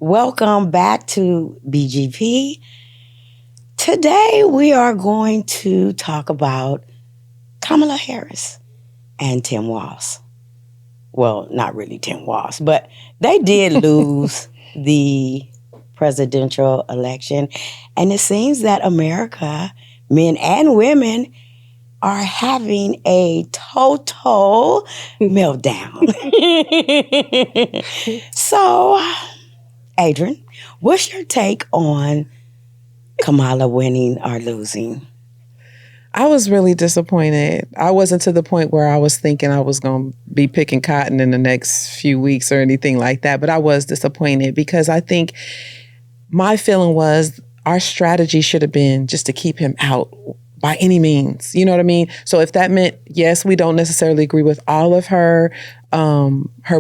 Welcome back to BGP. Today we are going to talk about Kamala Harris and Tim Walz. Well, not really Tim Walz, but they did lose the presidential election. And it seems that America, men and women, are having a total meltdown. So, Adrian, what's your take on Kamala winning or losing? I was really disappointed. I wasn't to the point where I was thinking I was going to be picking cotton in the next few weeks or anything like that, but I was disappointed because I think my feeling was our strategy should have been just to keep him out by any means. You know what I mean? So if that meant, yes, we don't necessarily agree with all of her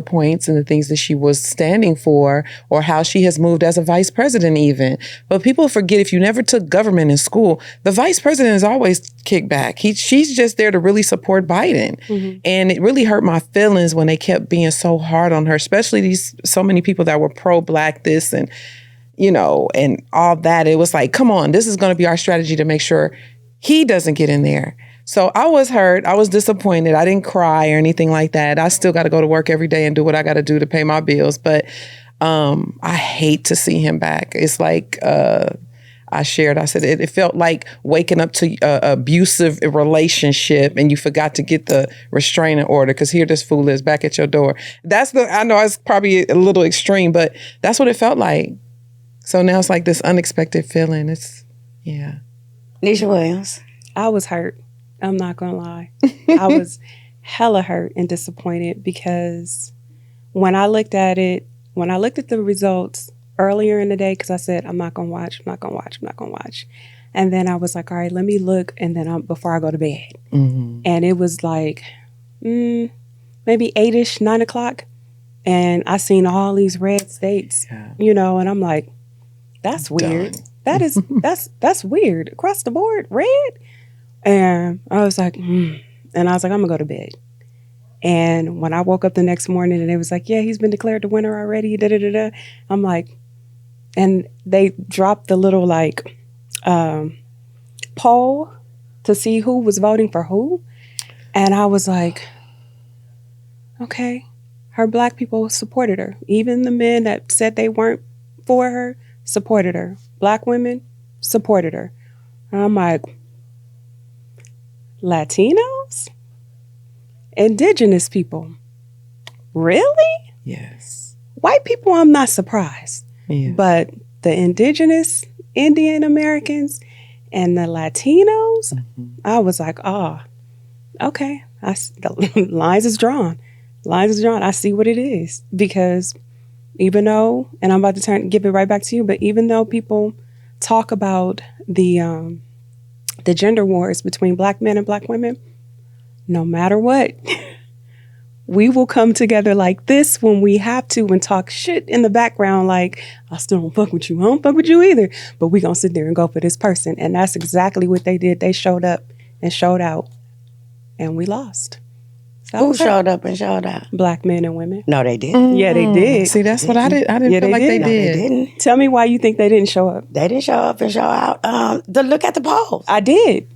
points and the things that she was standing for or how she has moved as a vice president even. But people forget if you never took government in school, the vice president is always kicked back. She's just there to really support Biden. Mm-hmm. And it really hurt my feelings when they kept being so hard on her, especially so many people that were pro-Black this and, and all that. It was like, come on, this is going to be our strategy to make sure he doesn't get in there. So I was hurt. I was disappointed. I didn't cry or anything like that. I still got to go to work every day and do what I got to do to pay my bills. But I hate to see him back. It's like I said, it felt like waking up to an abusive relationship and you forgot to get the restraining order because here this fool is back at your door. I know it's probably a little extreme, but that's what it felt like. So now it's like this unexpected feeling. Yeah. Nisha Williams. I was hurt. I'm not going to lie. I was hella hurt and disappointed because when I looked at the results earlier in the day, because I said, I'm not going to watch. And then I was like, all right, let me look. And then before I go to bed. Mm-hmm. And it was like maybe 8-ish, 9 o'clock. And I seen all these red states, and I'm like, that's weird. That's weird. Across the board, red. And I was like, and I was like, I'm gonna go to bed. And when I woke up the next morning and it was like, yeah, he's been declared the winner already, I'm like, and they dropped the little poll to see who was voting for who. And I was like, okay, her Black people supported her. Even the men that said they weren't for her supported her. Black women supported her. And I'm like, Latinos? Indigenous people? Really? Yes. White people, I'm not surprised. Yeah. But the indigenous Indian Americans and the Latinos, I was like, okay. The lines is drawn. I see what it is. Because even though, and I'm about to give it right back to you, but even though people talk about the gender wars between Black men and Black women, no matter what, we will come together like this when we have to and talk shit in the background like, I still don't fuck with you. I don't fuck with you either. But we gonna sit there and go for this person. And that's exactly what they did. They showed up and showed out. And we lost. Who showed up and showed out? Black men and women. No, they didn't. Yeah, they did. See, that's what I didn't feel like they did. No, they didn't. Tell me why you think they didn't show up. They didn't show up and show out. Look at the polls. I did.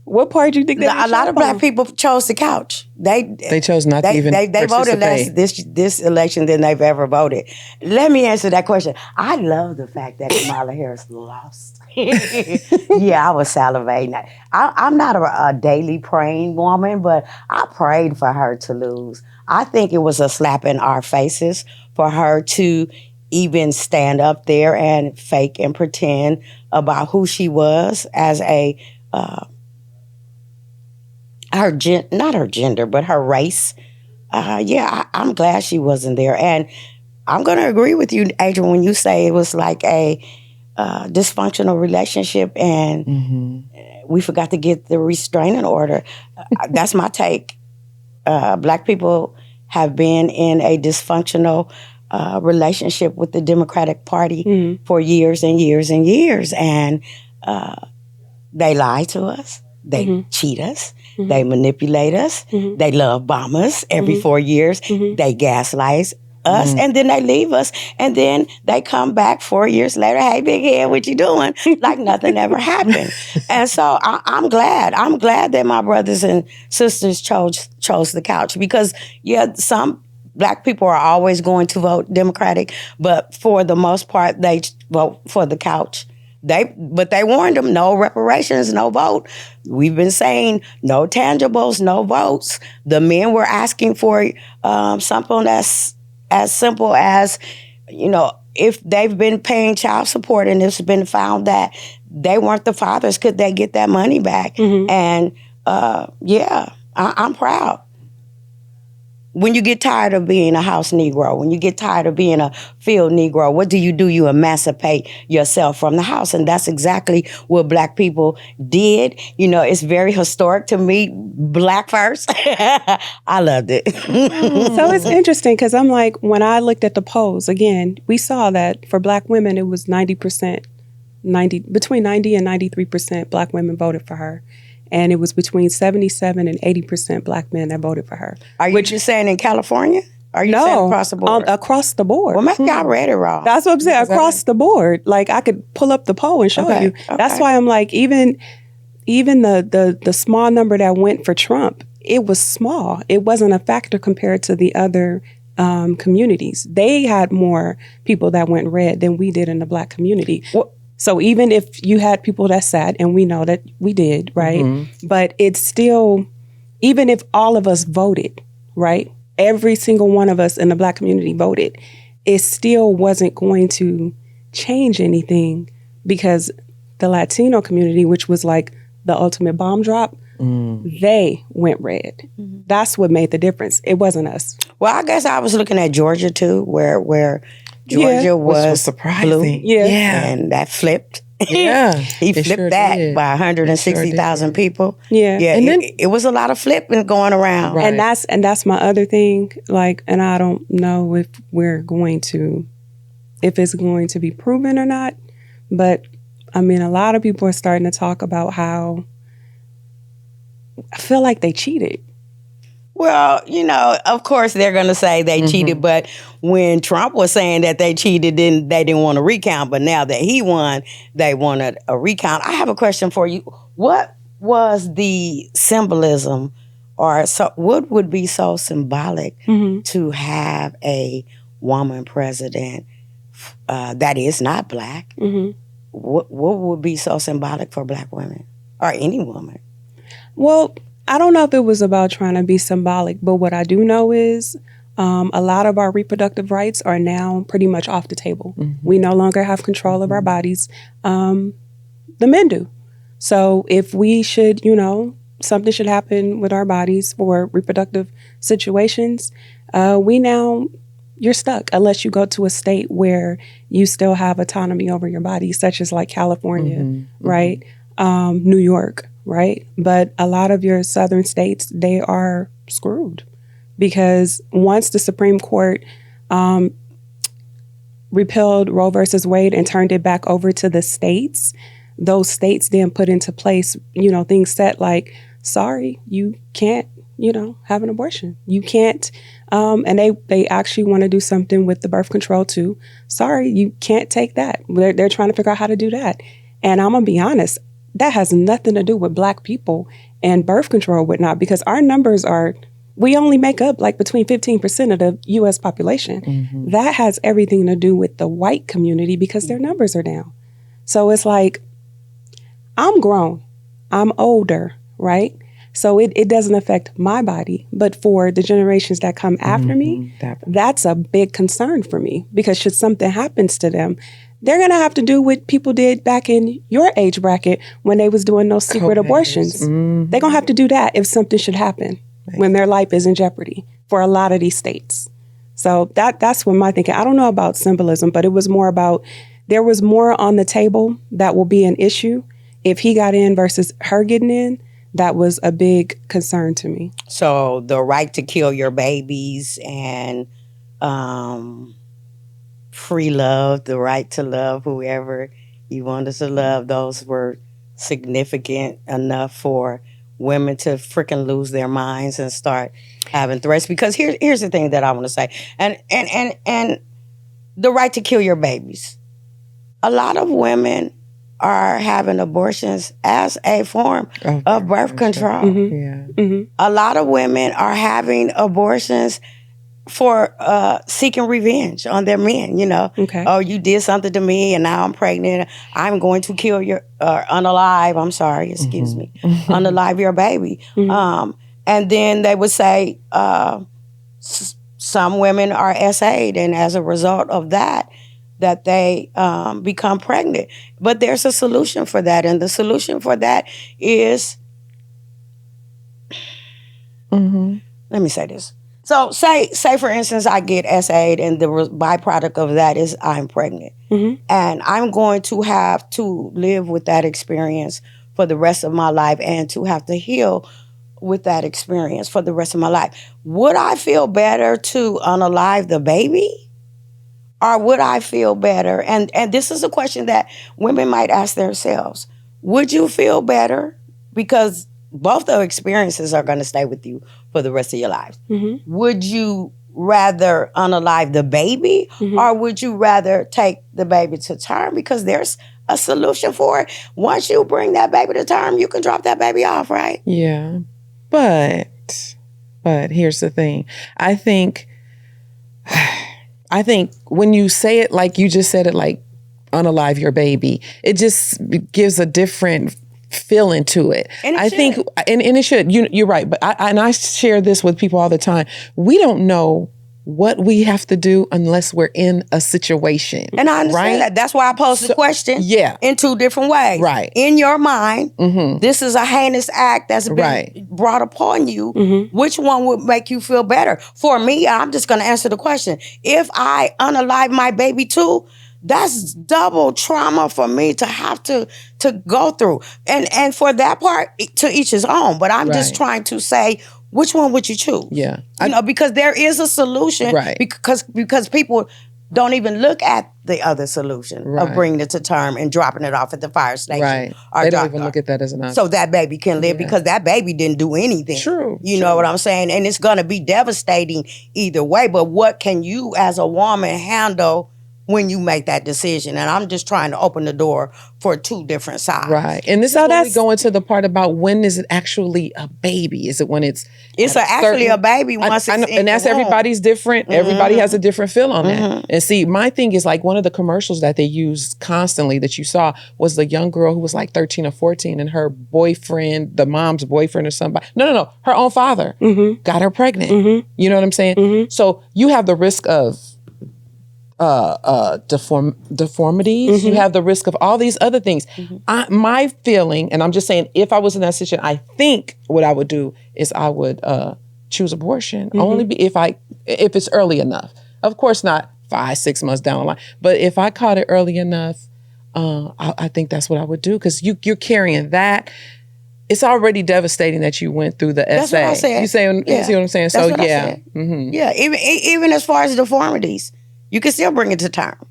What part do you think they didn't A lot of Black people chose the couch. They chose not to even They voted less this election than they've ever voted. Let me answer that question. I love the fact that Kamala Harris lost. Yeah, I was salivating. I'm not a daily praying woman, but I prayed for her to lose. I think it was a slap in our faces for her to even stand up there and fake and pretend about who she was as a not her gender, but her race. I'm glad she wasn't there. And I'm going to agree with you, Adrian, when you say it was like a dysfunctional relationship and we forgot to get the restraining order. That's my take. Black people have been in a dysfunctional relationship with the Democratic Party for years and years and years. And they lie to us. They cheat us. They manipulate us. They love bomb us every 4 years. They gaslight us, and then they leave us, and then they come back 4 years later. Hey, big head, what you doing? Like nothing ever happened. And so I'm glad. I'm glad that my brothers and sisters chose the couch because some Black people are always going to vote Democratic, but for the most part, they vote for the couch. But they warned them, no reparations, no vote. We've been saying no tangibles, no votes. The men were asking for something that's as simple as, if they've been paying child support and it's been found that they weren't the fathers, could they get that money back? Mm-hmm. And I'm proud. When you get tired of being a house Negro, when you get tired of being a field Negro, what do? You emancipate yourself from the house. And that's exactly what Black people did. It's very historic to me. Black first. I loved it. So it's interesting because I'm like, when I looked at the polls, again, we saw that for Black women, it was 90%, between 90 and 93% Black women voted for her. And it was between 77 and 80% Black men that voted for her. Are you just saying in California? Are you saying across the board? Across the board. Well, maybe I read it wrong. That's what I'm saying. Across the board. Like, I could pull up the poll and show you. Okay. That's why I'm like, even the small number that went for Trump, it was small. It wasn't a factor compared to the other communities. They had more people that went red than we did in the Black community. Well, so even if you had people that sat, and we know that we did, right? Mm-hmm. But it's still, even if all of us voted, right? Every single one of us in the Black community voted, it still wasn't going to change anything because the Latino community, which was like the ultimate bomb drop, they went red. Mm-hmm. That's what made the difference. It wasn't us. Well, I guess I was looking at Georgia too, where Georgia was surprising. Blue, yeah, and that flipped. Yeah, he flipped that by 160,000 people. Yeah, and then it was a lot of flipping going around. Right. And that's my other thing. Like, and I don't know if it's going to be proven or not. But I mean, a lot of people are starting to talk about how I feel like they cheated. Well, of course they're going to say they cheated, but when Trump was saying that they cheated, then they didn't want a recount. But now that he won, they wanted a recount. I have a question for you. What was the symbolism, or what would be so symbolic to have a woman president that is not Black? Mm-hmm. What would be so symbolic for Black women or any woman? Well, I don't know if it was about trying to be symbolic, but what I do know is a lot of our reproductive rights are now pretty much off the table. Mm-hmm. We no longer have control of our bodies. The men do. So if we should, something should happen with our bodies for reproductive situations, you're stuck unless you go to a state where you still have autonomy over your body, such as like California, right? New York. Right. But a lot of your southern states, they are screwed because once the Supreme Court repealed Roe versus Wade and turned it back over to the states, those states then put into place, things set like, sorry, you can't, have an abortion. You can't. And they actually want to do something with the birth control too. Sorry, you can't take that. They're trying to figure out how to do that. And I'm going to be honest. That has nothing to do with Black people and birth control, whatnot, because our numbers we only make up like between 15% of the U.S. population. Mm-hmm. That has everything to do with the white community because their numbers are down. So it's like, I'm grown, I'm older, right? So it doesn't affect my body, but for the generations that come after me, that's a big concern for me because should something happens to them, they're going to have to do what people did back in your age bracket when they was doing those secret abortions. Mm-hmm. They're going to have to do that if something should happen when their life is in jeopardy for a lot of these states. So that's what my thinking. I don't know about symbolism, but it was more about there was more on the table that will be an issue. If he got in versus her getting in, that was a big concern to me. So the right to kill your babies and free love, the right to love whoever you wanted to love, those were significant enough for women to freaking lose their minds and start having threats. Because here's the thing that I want to say, and the right to kill your babies. A lot of women are having abortions as a form of birth control. Mm-hmm. Yeah. A lot of women are having abortions for seeking revenge on their men, Okay. Oh, you did something to me and now I'm pregnant. I'm going to kill your, unalive, I'm sorry, excuse me, unalive your baby. And then they would say some women are SA'd, and as a result of that they become pregnant. But there's a solution for that, and the solution for that is, let me say this. So say for instance, I get SA'd and the byproduct of that is I'm pregnant. And I'm going to have to live with that experience for the rest of my life and to have to heal with that experience for the rest of my life. Would I feel better to unalive the baby? Or would I feel better? And this is a question that women might ask themselves. Would you feel better? Because both the experiences are going to stay with you for the rest of your life. Would you rather unalive the baby, or would you rather take the baby to term? Because there's a solution for it. Once you bring that baby to term, you can drop that baby off, right? Yeah. But here's the thing. I think when you say it like you just said it, like unalive your baby, it just gives a different feeling to it. And it I think, and it should. You're right. But I share this with people all the time. We don't know what we have to do unless we're in a situation. And I understand that. That's why I posed the question in two different ways. Right. In your mind, this is a heinous act that's been brought upon you. Which one would make you feel better? For me, I'm just going to answer the question. If I unalive my baby too, that's double trauma for me to have to go through. And for that part, to each his own. But I'm just trying to say, which one would you choose? Yeah. Because there is a solution. Right. Because people don't even look at the other solution of bringing it to term and dropping it off at the fire station. Right. They don't even look at that as an option. So that baby can live because that baby didn't do anything. True. You know what I'm saying? And it's going to be devastating either way. But what can you as a woman handle when you make that decision? And I'm just trying to open the door for two different sides. Right. And this is when we go into the part about when is it actually a baby? Is it when it's actually a baby once it's in and that's the womb. Everybody's different. Everybody has a different feel on that. And see, my thing is like one of the commercials that they used constantly that you saw was the young girl who was like 13 or 14 and her boyfriend, the mom's boyfriend or somebody, no, her own father got her pregnant. You know what I'm saying? So you have the risk of deformities. You have the risk of all these other things. My feeling, and I'm just saying, if I was in that situation, I think what I would do is I would choose abortion only if it's early enough. Of course, not 5-6 months down the line, but if I caught it early enough, I think that's what I would do because you're carrying that. It's already devastating that you went through the That's essay. what I said. You see what I'm saying? That's So what I said. Yeah, even as far as deformities, you can still bring it to term.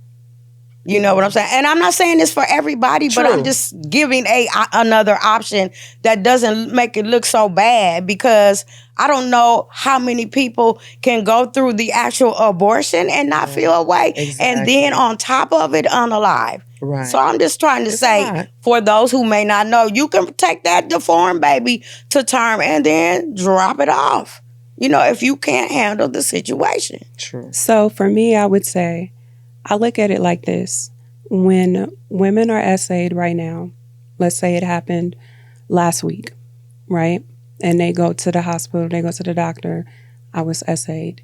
You know what I'm saying? And I'm not saying this for everybody, but I'm just giving another option that doesn't make it look so bad because I don't know how many people can go through the actual abortion and not feel away. Exactly. And then on top of it, unalive. Right. So I'm just trying to say, for those who may not know, you can take that deformed baby to term and then drop it off. If you can't handle the situation. True. So for me, I would say, I look at it like this. When women are SA'd right now, let's say it happened last week, right? And they go to the hospital, they go to the doctor, I was SA'd.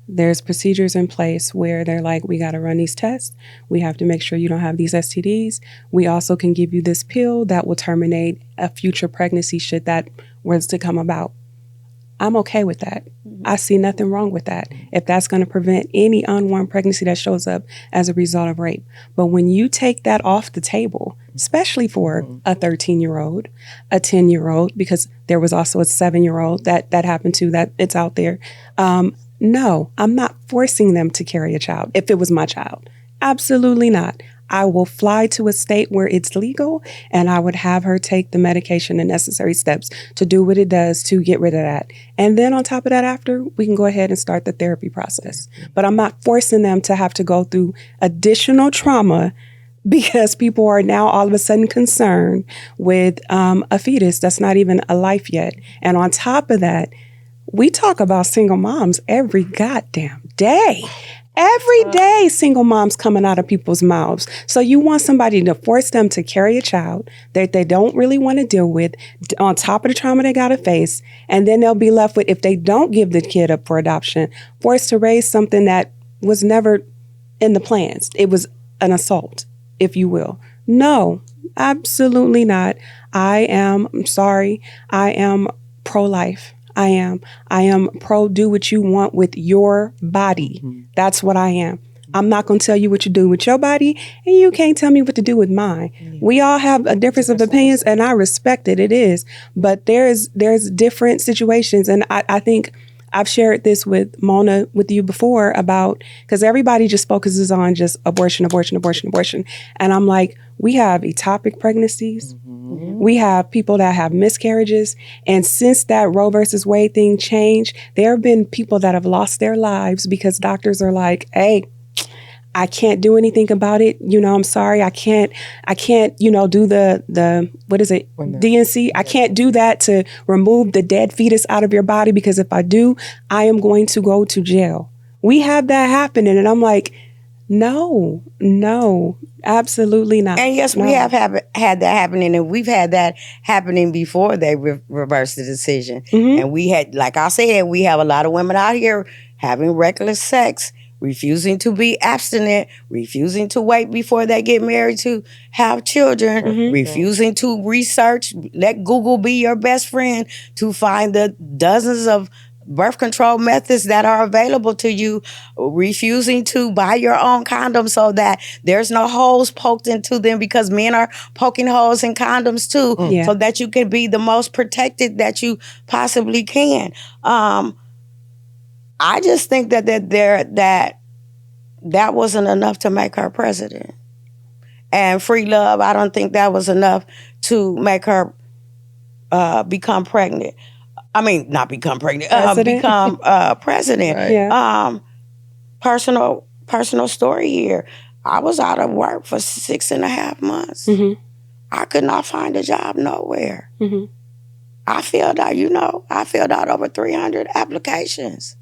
There's procedures in place where they're like, we got to run these tests. We have to make sure you don't have these STDs. We also can give you this pill that will terminate a future pregnancy should that was to come about. I'm okay with that. I see nothing wrong with that. If that's going to prevent any unwanted pregnancy that shows up as a result of rape. But when you take that off the table, especially for a 13-year-old, a 10-year-old, because there was also a 7-year-old that happened to, that it's out there. No, I'm not forcing them to carry a child if it was my child. Absolutely not. I will fly to a state where it's legal, and I would have her take the medication and necessary steps to do what it does to get rid of that. And then on top of that, after, we can go ahead and start the therapy process. But I'm not forcing them to have to go through additional trauma because people are now all of a sudden concerned with a fetus that's not even a life yet. And on top of that, we talk about single moms every goddamn day. Every day, single moms coming out of people's mouths. So you want somebody to force them to carry a child that they don't really want to deal with on top of the trauma they got to face. And then they'll be left with, if they don't give the kid up for adoption, forced to raise something that was never in the plans. It was an assault, if you will. No, absolutely not. I'm sorry. I am pro-life. I am pro do what you want with your body. That's what I am. I'm not going to tell you what to do with your body, and you can't tell me what to do with mine. We all have a difference of opinions, and I respect it. It is. But there's different situations, and I think I've shared this with Mona, with you before, about, because everybody just focuses on just abortion. And I'm like, we have ectopic pregnancies. We have people that have miscarriages. And since that Roe versus Wade thing changed, there have been people that have lost their lives because doctors are like, hey, I can't do anything about it. I'm sorry. I can't, do the what is it? DNC. I can't do that to remove the dead fetus out of your body, because if I do, I am going to go to jail. We have that happening. And I'm like, no, absolutely not. And yes, we have had that happening, and we've had that happening before they reversed the decision. And we had, like I said, we have a lot of women out here having reckless sex, refusing to be abstinent, refusing to wait before they get married to have children, refusing to research, let Google be your best friend to find the dozens of birth control methods that are available to you, refusing to buy your own condoms so that there's no holes poked into them, because men are poking holes in condoms too, so that you can be the most protected that you possibly can. I just think that wasn't enough to make her president. And free love, I don't think that was enough to make her become pregnant. I mean, not become pregnant, become president. Right. Yeah. Personal story here. I was out of work for 6.5 months. I could not find a job nowhere. I filled out over 300 applications.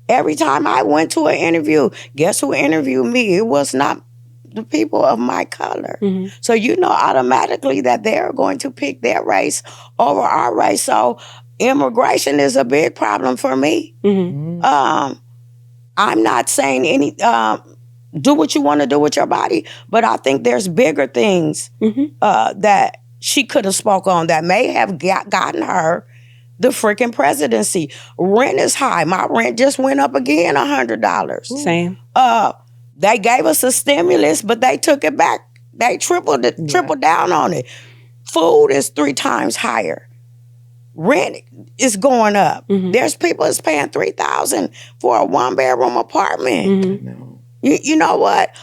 Every time I went to an interview, guess who interviewed me? It was not the people of my color. So automatically that they're going to pick their race over our race. So immigration is a big problem for me. I'm not saying do what you want to do with your body, but I think there's bigger things that she could have spoke on that may have gotten her the freaking presidency. Rent is high. My rent just went up again $100. Same. They gave us a stimulus, but they took it back. They tripled down on it. Food is 3 times higher. Rent is going up. There's people that's paying $3,000 for a 1-bedroom apartment. You know what?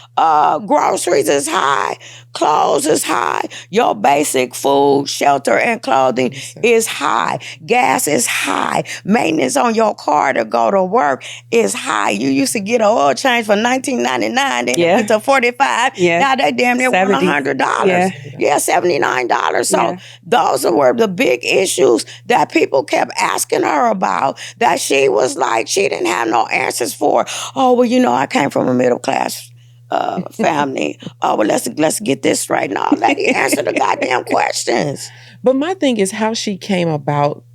Groceries is high. Clothes is high. Your basic food, shelter, and clothing is high. Gas is high. Maintenance on your car to go to work is high. You used to get an oil change for $19.99, then it went to $45. Now they damn near want $100. $79. So those were the big issues that people kept asking her about, that she was like, she didn't have no answers for. Oh, well, I came from a middle class family. Oh, well, let's get this straight. No, lady, answer the goddamn questions. But my thing is how she came about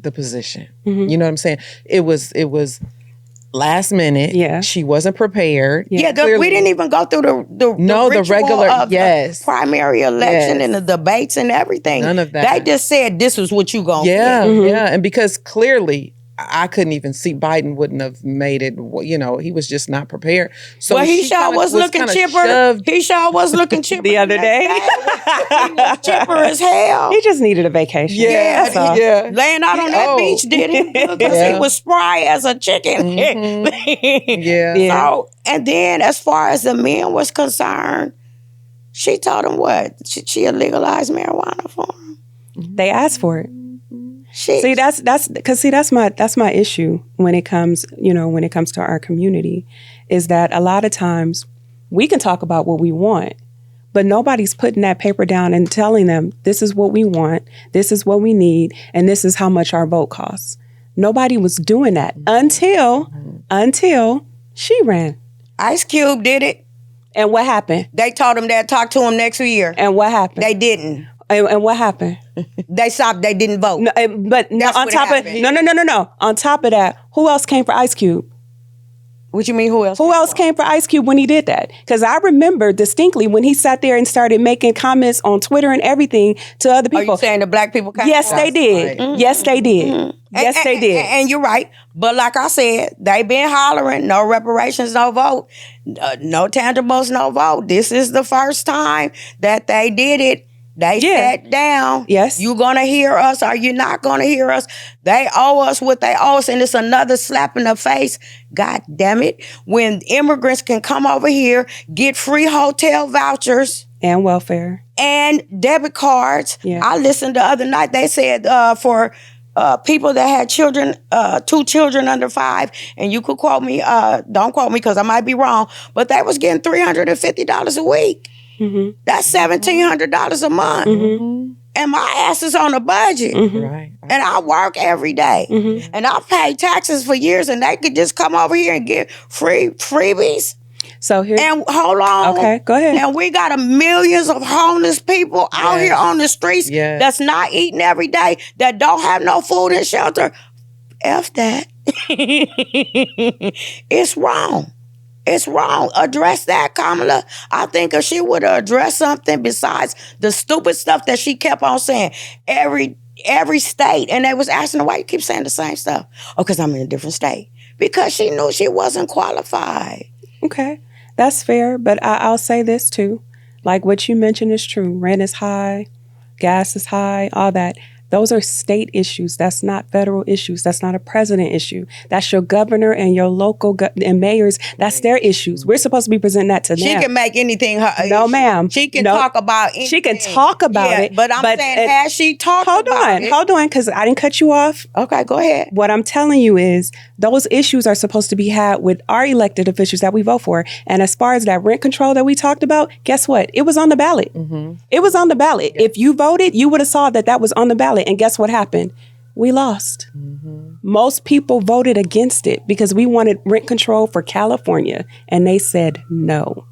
the position. You know what I'm saying? It was last minute. Yeah. She wasn't prepared. We didn't even go through the regular of the primary election and the debates and everything. None of that. They just said this is what you gonna get. And because clearly I couldn't even see Biden wouldn't have made it. He was just not prepared. So he sure was looking chipper. He sure was looking chipper the other day. He was chipper as hell. He just needed a vacation. Laying out on that beach, did he? Because he was spry as a chicken. So, and then as far as the men was concerned, She told him what? She legalized marijuana for him. They asked for it. See, that's my issue when it comes to our community, is that a lot of times we can talk about what we want, but nobody's putting that paper down and telling them this is what we want, this is what we need, and this is how much our vote costs. Nobody was doing that until she ran. Ice Cube did it. And what happened? They told him they'd talk to him next year. And what happened? They didn't. And what happened? They stopped. They didn't vote. No, but no, on top of no. On top of that, who else came for Ice Cube? What you mean? Who else? Who else came for Ice Cube when he did that? Because I remember distinctly when he sat there and started making comments on Twitter and everything to other people. Are you saying the black people came? Yes, they did. Right. Yes, they did. Yes, they did. And you're right. But like I said, they been hollering, no reparations, no vote, no tangibles, no vote. This is the first time that they did it. They sat down. Yes. You gonna hear us or you not gonna hear us? They owe us what they owe us, and it's another slap in the face. God damn it. When immigrants can come over here, get free hotel vouchers And welfare. and debit cards. Yeah. I listened the other night, they said for people that had children, 2 children under 5, and you could quote me, don't quote me because I might be wrong, but they was getting $350 a week. Mm-hmm. That's $1,700 a month. Mm-hmm. And my ass is on a budget. Mm-hmm. Right. And I work every day. Mm-hmm. And I've paid taxes for years, and they could just come over here and get freebies. So here. And hold on. Okay, go ahead. And we got millions of homeless people out Yes. here on the streets Yes. that's not eating every day, that don't have no food and shelter. F that. It's wrong. It's wrong. Address that, Kamala. I think if she would have addressed something besides the stupid stuff that she kept on saying every state, and they was asking her, why you keep saying the same stuff? Oh, because I'm in a different state. Because she knew she wasn't qualified. Okay, that's fair. But I'll say this too. Like what you mentioned is true. Rent is high, gas is high, all that. Those are state issues. That's not federal issues. That's not a president issue. That's your governor and your local and mayors. That's their issues. We're supposed to be presenting that to them. She can make anything her No, issue. ma'am. She can No. talk about anything. She can talk about it. But I'm saying, has she talked Hold about it? on, because I didn't cut you off. Okay, go ahead. What I'm telling you is those issues are supposed to be had with our elected officials that we vote for. And as far as that rent control that we talked about, guess what? It was on the ballot. Mm-hmm. It was on the ballot. If you voted, you would have saw that was on the ballot. And guess what happened? We lost. Mm-hmm. Most people voted against it because we wanted rent control for California. And they said no.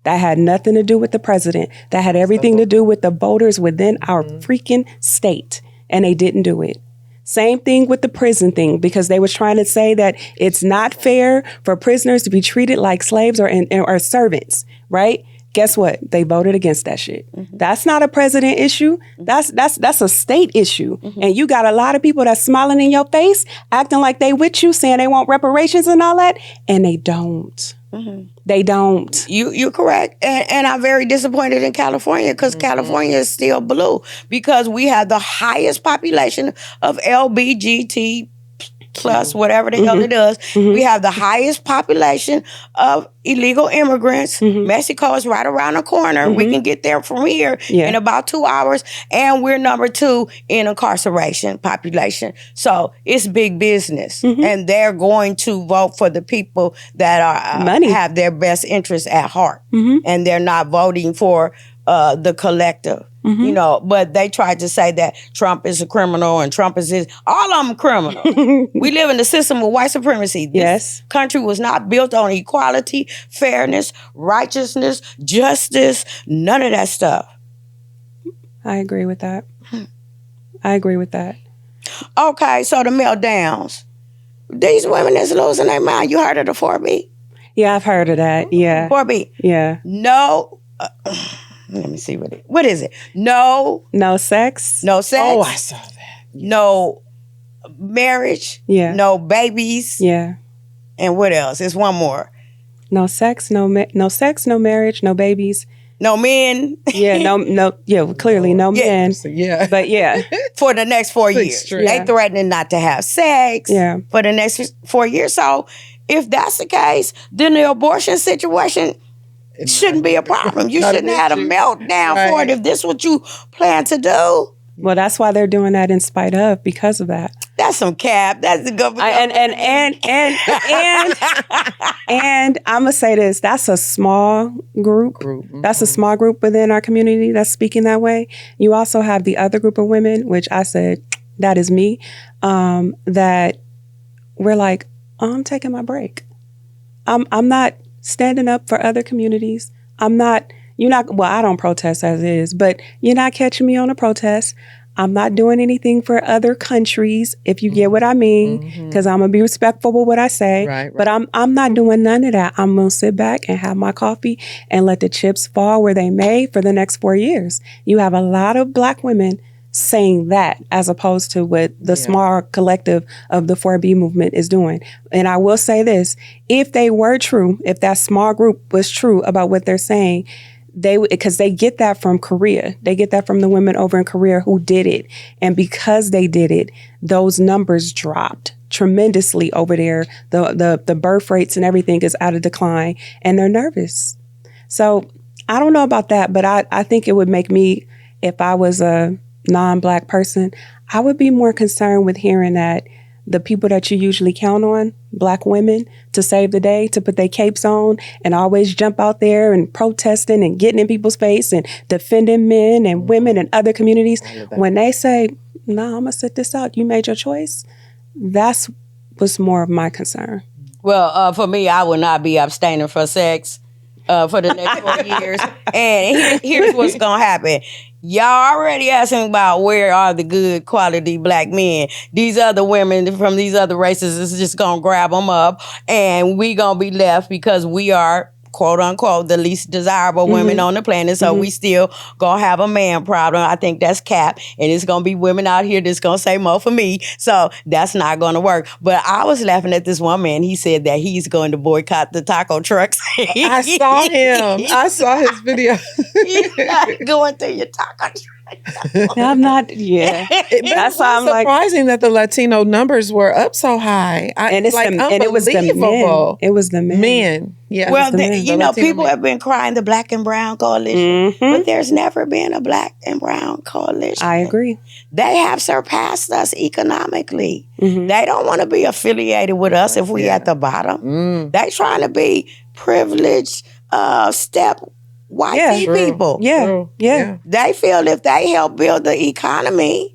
That had nothing to do with the president. That had everything to do with the voters within our freaking state. And they didn't do it. Same thing with the prison thing, because they was trying to say that it's not fair for prisoners to be treated like slaves or servants, right? Guess what? They voted against that shit. Mm-hmm. That's not a president issue. That's a state issue. Mm-hmm. And you got a lot of people that's smiling in your face, acting like they with you, saying they want reparations and all that, and they don't. Mm-hmm. They don't. You're correct. And I'm very disappointed in California because California is still blue because we have the highest population of LBGT plus whatever the hell it does. We have the highest population of illegal immigrants. Mexico is right around the corner. We can get there from here in about 2 hours. And we're number 2 in incarceration population. So it's big business. And they're going to vote for the people that are have their best interests at heart. And they're not voting for the collective. You know, but they tried to say that Trump is a criminal and Trump is this. All of them criminal. We live in a system of white supremacy. This country was not built on equality, fairness, righteousness, justice, none of that stuff. I agree with that. I agree with that. Okay, so the meltdowns. These women is losing their mind. You heard of the 4B? Yeah, I've heard of that. Yeah. 4B. Yeah. No. Let me see what is it? No sex. No sex. Oh, I saw that. No marriage. Yeah. No babies. Yeah. And what else? There's one more. No sex, no sex, no marriage, no babies. No men. Yeah, clearly no men. Yeah. But yeah. For the next 4 years. They threatening not to have sex for the next 4 years. So if that's the case, then the abortion situation shouldn't be a problem. You Not shouldn't an have had a issue. meltdown for it if this is what you plan to do. Well, that's why they're doing that in spite of, because of that. That's some cap. That's the government. And I'm gonna say this: that's a small group. That's a small group within our community that's speaking that way. You also have the other group of women, which I said that is me. That we're like, I'm taking my break. I'm not standing up for other communities. You're not, well, I don't protest as is, but you're not catching me on a protest. I'm not doing anything for other countries, if you get what I mean, because I'm going to be respectful with what I say. Right. But I'm not doing none of that. I'm going to sit back and have my coffee and let the chips fall where they may for the next 4 years. You have a lot of Black women saying that as opposed to what the small collective of the 4B movement is doing. And I will say this, if they were true, if that small group was true about what they're saying, because they get that from Korea. They get that from the women over in Korea who did it. And because they did it, those numbers dropped tremendously over there. The birth rates and everything is out of decline, and they're nervous. So I don't know about that, but I think it would make me, if I was a non-Black person, I would be more concerned with hearing that the people that you usually count on, Black women, to save the day, to put their capes on and always jump out there and protesting and getting in people's face and defending men and women and other communities. When they say, no, I'm going to sit this out, you made your choice, that's what's more of my concern. Well, for me, I will not be abstaining for sex for the next 4 years. And here's what's going to happen. Y'all already asking about where are the good quality Black men. These other women from these other races is just going to grab them up, and we going to be left because we are, quote unquote, the least desirable women on the planet. So we still going to have a man problem. I think that's cap. And it's going to be women out here that's going to say more for me. So that's not going to work. But I was laughing at this one man. He said that he's going to boycott the taco trucks. I saw him. I saw his video. He's not going to your taco truck. I'm not, that's why I'm like, surprising that the Latino numbers were up so high. And it was the men. It was the men. Men. Yeah. Well, Latino people men. have been crying the Black and Brown Coalition, but there's never been a Black and Brown Coalition. I agree. They have surpassed us economically. They don't want to be affiliated with us if we at the bottom. They trying to be privileged, step white people. Yeah. They feel if they help build the economy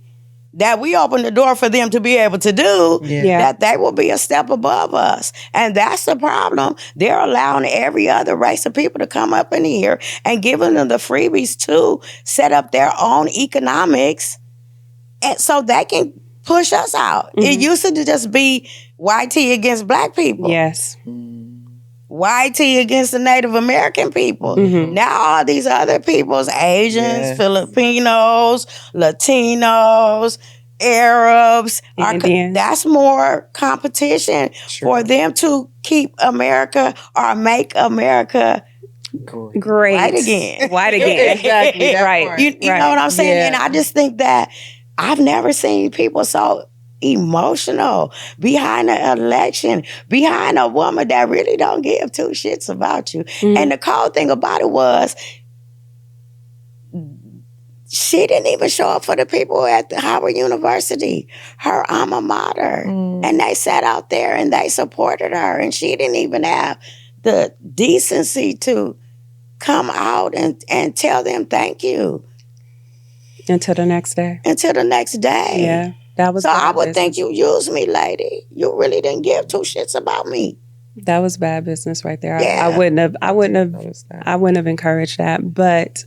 that we open the door for them to be able to do, that they will be a step above us. And that's the problem. They're allowing every other race of people to come up in here and giving them the freebies to set up their own economics, and so they can push us out. It used to just be white tea against Black people. Yes. White tea against the Native American people. Now all these other peoples, Asians, Filipinos, Latinos, Arabs, that's more competition for them to keep America or make America great white again. White again. Exactly. Right. You know what I'm saying? Yeah. And I just think that I've never seen people so emotional behind an election, behind a woman that really don't give two shits about you. And the cold thing about it was, she didn't even show up for the people at the Howard University, her alma mater. And they sat out there and they supported her. And she didn't even have the decency to come out and tell them thank you. Until the next day. Yeah. That was so I would think you used me, lady. You really didn't give two shits about me. That was bad business right there. Yeah. I wouldn't have encouraged that. But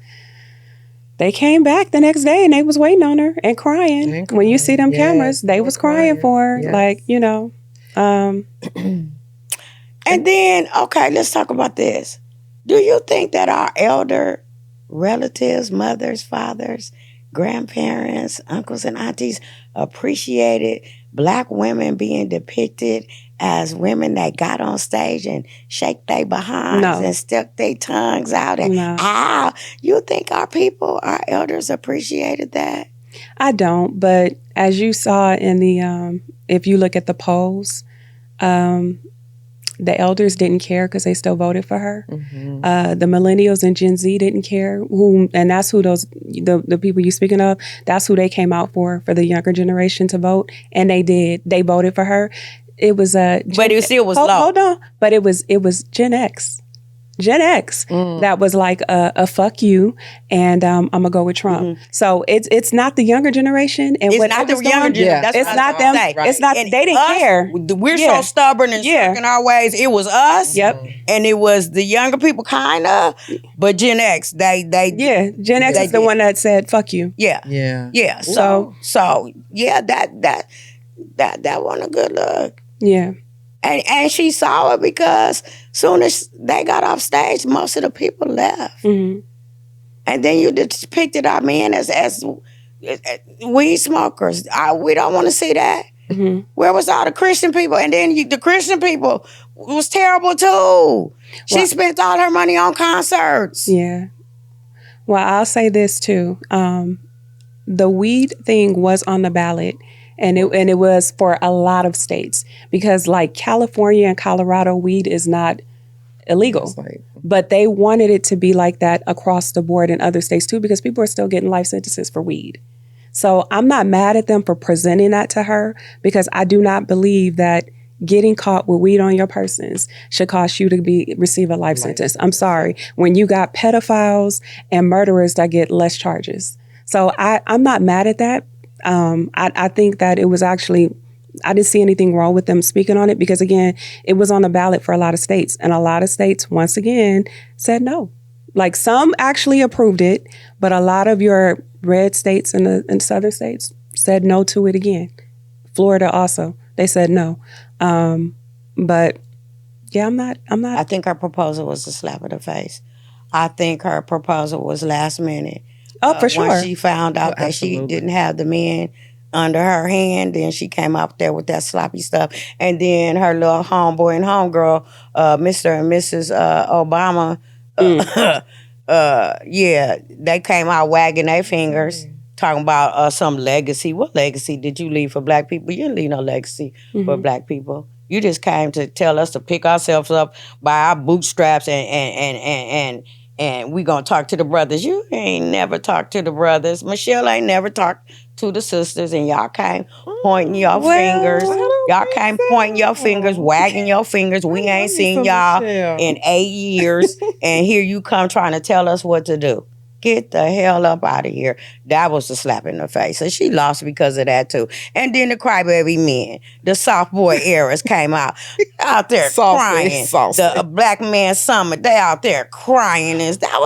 they came back the next day and they was waiting on her and crying. When you see them cameras, they was crying for her. Yes. Like, you know. And then, okay, let's talk about this. Do you think that our elder relatives, mothers, fathers, grandparents, uncles, and aunties appreciated Black women being depicted as women that got on stage and shake their behinds and stuck their tongues out and you think our people, our elders appreciated that? I don't, but as you saw in the if you look at the polls, the elders didn't care because they still voted for her. The millennials and Gen Z didn't care, and that's who the people you're speaking of, that's who they came out for the younger generation to vote, and they did. They voted for her. It was but it still was low. Hold on, but it was Gen X. That was like a fuck you, and I'm gonna go with Trump. So it's not the younger generation, and it's not the younger generation. That's it's what not I them. say. It's not. And they didn't care. We're so stubborn and stuck in our ways. It was us. Yep. And it was the younger people, kind of, but Gen X, they Gen X is the one that said fuck you. Yeah. So yeah, that wasn't a good look. Yeah. And she saw it because soon as they got off stage, most of the people left. And then you depicted our men as weed smokers. We don't want to see that. Where was all the Christian people? And then the Christian people was terrible too. She spent all her money on concerts. Yeah. Well, I'll say this too. The weed thing was on the ballot. And it was for a lot of states because like California and Colorado, weed is not illegal. But they wanted it to be like that across the board in other states too because people are still getting life sentences for weed. So I'm not mad at them for presenting that to her because I do not believe that getting caught with weed on your persons should cause you to receive a life sentence. I'm sorry. When you got pedophiles and murderers that get less charges. So I'm not mad at that. I think that it was actually, I didn't see anything wrong with them speaking on it because, again, it was on the ballot for a lot of states. And a lot of states, once again, said no. Like some actually approved it, but a lot of your red states and the southern states said no to it again. Florida also, they said no. But yeah, I'm not. I think her proposal was a slap in the face. I think her proposal was last minute. Oh, for sure. Once she found out that she didn't have the men under her hand, then she came out there with that sloppy stuff. And then her little homeboy and homegirl, Mr. and Mrs. Obama, they came out wagging their fingers, talking about some legacy. What legacy did you leave for black people? You didn't leave no legacy for black people. You just came to tell us to pick ourselves up by our bootstraps and we gonna talk to the brothers. You ain't never talked to the brothers. Michelle ain't never talked to the sisters, and y'all came pointing your fingers. Y'all came pointing your fingers, wagging your fingers. We ain't seen y'all in 8 years, and here you come trying to tell us what to do. Get the hell up out of here. That was a slap in the face. And she lost because of that too. And then the crybaby men, the soft boy eras came out there crying. The Black Man Summit, they out there crying. That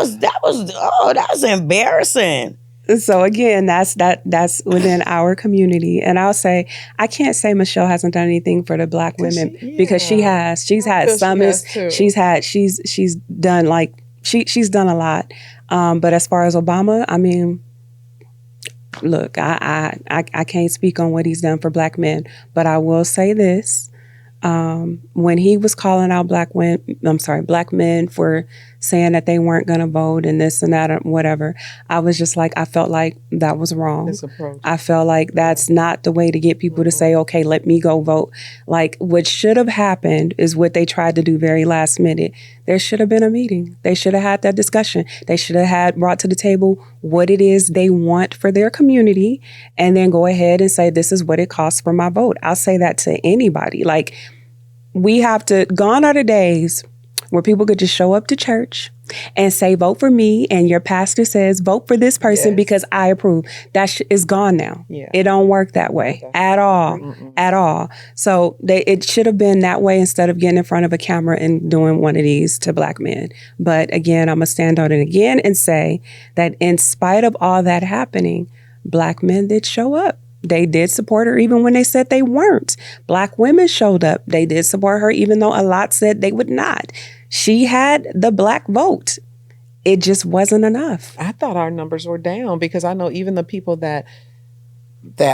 was embarrassing. So again, that's within our community. And I'll say, I can't say Michelle hasn't done anything for the black women because she has. She's had summits. She's done she's done a lot. But as far as Obama, I mean, look, I can't speak on what he's done for black men, but I will say this. When he was calling out black men for saying that they weren't going to vote and this and that or whatever, I was just like, I felt like that was wrong. I felt like that's not the way to get people to say, okay, let me go vote. Like what should have happened is what they tried to do very last minute. There should have been a meeting. They should have had that discussion. They should have had brought to the table what it is they want for their community and then go ahead and say, this is what it costs for my vote. I'll say that to anybody. Like we have to, gone are the days where people could just show up to church and say, vote for me. And your pastor says, vote for this person because I approve. That is gone now. Yeah. It don't work that way at all, at all. So it should have been that way instead of getting in front of a camera and doing one of these to black men. But again, I'm going to stand on it again and say that in spite of all that happening, black men did show up. They did support her even when they said they weren't. Black women showed up. They did support her even though a lot said they would not. She had the black vote. It just wasn't enough. I thought our numbers were down because I know even the people that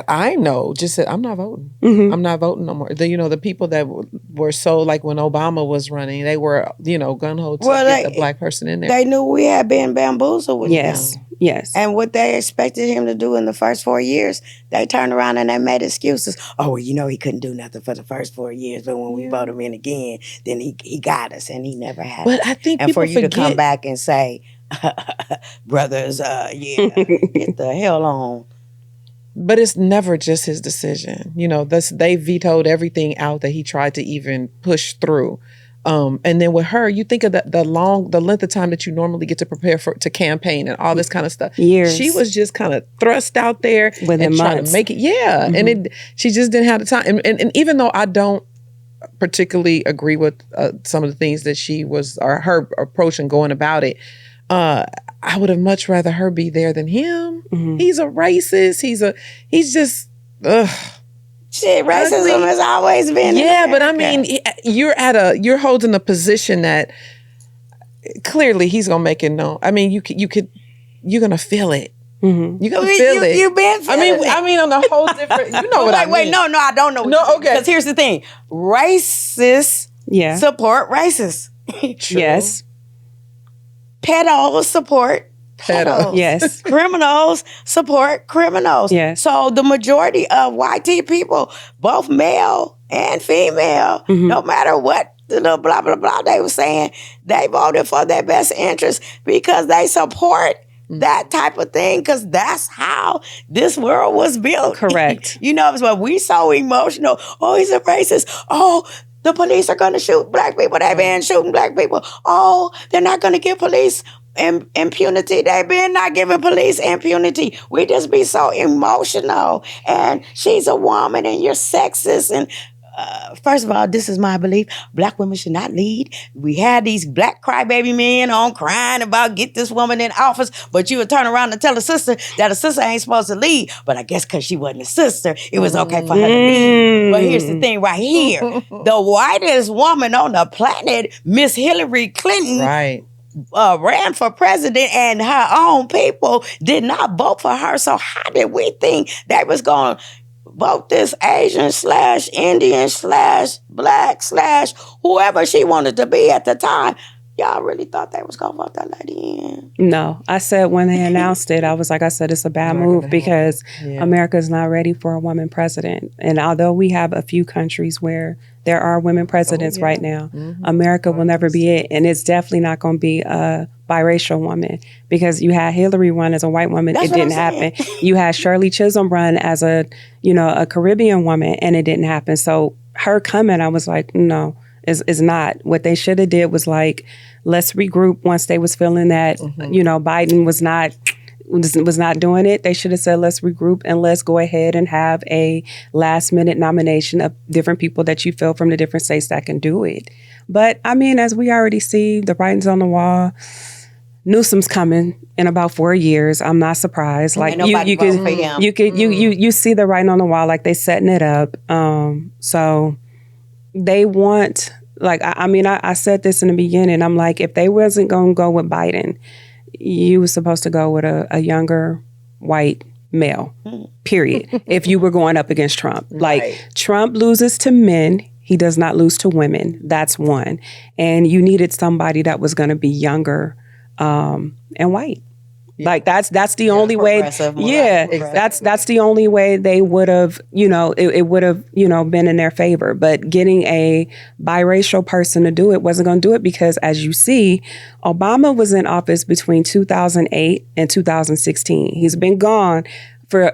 I know just said, I'm not voting. I'm not voting no more. The people that were so, like when Obama was running, they were, gung-ho to get a black person in there. They knew we had been bamboozled with them. Yes. And what they expected him to do in the first 4 years, they turned around and they made excuses. Oh, well, he couldn't do nothing for the first 4 years, but when we vote him in again, then he got us, and he never had But us. I think And people for you to come forget. back and say, brothers, get the hell on. But it's never just his decision. They vetoed everything out that he tried to even push through. And then with her, you think of the length of time that you normally get to prepare to campaign and all this kind of stuff. Years. She was just kind of thrust out there Within and trying months. to make it. Yeah. And she just didn't have the time. And even though I don't particularly agree with some of the things that she was, or her approach and going about it, I would have much rather her be there than him. He's a racist. He's just, ugh. Shit, racism has always been. Yeah, but I mean, you're holding a position that clearly he's gonna make it known. I mean, you're gonna feel it. You're gonna feel it. You've been feeling it. I mean, on a whole different. You know what I mean? Wait, no, I don't know. Okay. Because here's the thing: racists support racists. True. Yes. Pedos support pedos. Yes. Criminals support criminals. Yes. So the majority of white people, both male and female, no matter what the little blah, blah, blah they were saying, they voted for their best interest because they support that type of thing, because that's how this world was built. Correct. It's what we so emotional. Oh, he's a racist. Oh, the police are going to shoot black people. They've been shooting black people. Oh, they're not going to give police impunity. They've been not giving police impunity. We just be so emotional. And she's a woman and you're sexist. And first of all, this is my belief. Black women should not lead. We had these black crybaby men on crying about get this woman in office, but you would turn around and tell a sister that a sister ain't supposed to lead. But I guess because she wasn't a sister, it was okay for her to lead. But here's the thing right here. The whitest woman on the planet, Miss Hillary Clinton, Right. Ran for president, and her own people did not vote for her. So how did we think they was going to vote this Asian / Indian / black / whoever she wanted to be at the time? Y'all really thought they was going to vote that lady in? No. I said when they announced it, I said it's a bad move because America's not ready for a woman president. And although we have a few countries where there are women presidents right now, America will never be it. And it's definitely not going to be a biracial woman, because you had Hillary run as a white woman. That's it didn't happen. You had Shirley Chisholm run as a Caribbean woman, and it didn't happen. So her coming, I was like, no. Is not. What they should have did was let's regroup once they was feeling that, Biden was not doing it. They should have said, let's regroup and let's go ahead and have a last minute nomination of different people that you feel from the different states that can do it. But I mean, as we already see, the writing's on the wall. Newsom's coming in about 4 years. I'm not surprised. Like you see the writing on the wall, like they setting it up. So they want, I said this in the beginning. I'm like, if they wasn't going to go with Biden, you were supposed to go with a younger white male, period. If you were going up against Trump. Trump loses to men. He does not lose to women. That's one. And you needed somebody that was going to be younger and white. That's the only way. Yeah, that's the only way they would have, it would have, been in their favor. But getting a biracial person to do it wasn't going to do it, because as you see, Obama was in office between 2008 and 2016. He's been gone for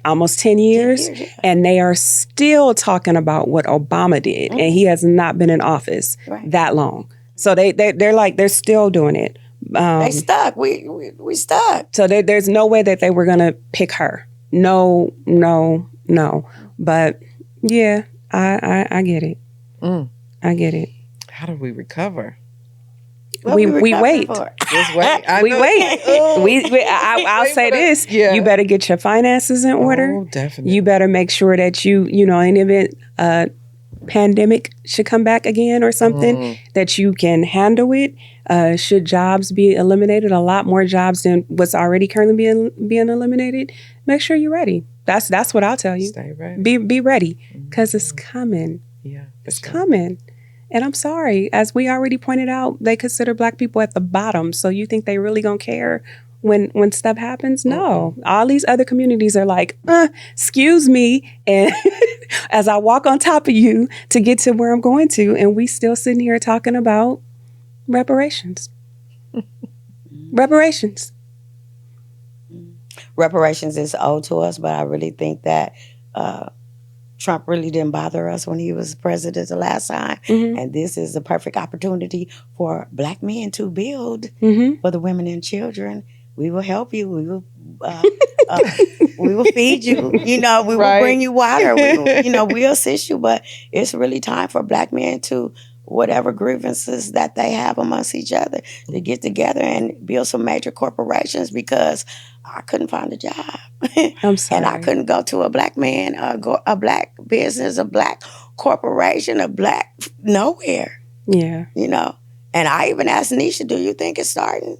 almost 10 years, and they are still talking about what Obama did, and he has not been in office that long. So they're still doing it. They stuck. We stuck. So there's no way that they were going to pick her. No. But yeah, I get it. I get it. How do we recover? We wait. Just wait. We wait. I'll say this. You better get your finances in order. Oh, definitely. You better make sure that in the event pandemic should come back again or something, that you can handle it. Should jobs be eliminated, a lot more jobs than what's already currently being eliminated, make sure you're ready. That's what I'll tell you. Stay ready. Be ready, because it's coming. Yeah, it's coming. And I'm sorry, as we already pointed out, they consider Black people at the bottom. So you think they really gonna care when stuff happens? No. All these other communities are like, excuse me. And as I walk on top of you to get to where I'm going to, and we still sitting here talking about reparations. Reparations. Reparations is owed to us, but I really think that Trump really didn't bother us when he was president the last time. And this is the perfect opportunity for Black men to build for the women and children. We will help you. We will feed you. We will bring you water. We'll assist you. But it's really time for Black men to, whatever grievances that they have amongst each other, to get together and build some major corporations, because I couldn't find a job. I'm sorry. And I couldn't go to a Black man, a Black business, a Black corporation, a Black nowhere. Yeah. And I even asked Nisha, do you think it's starting?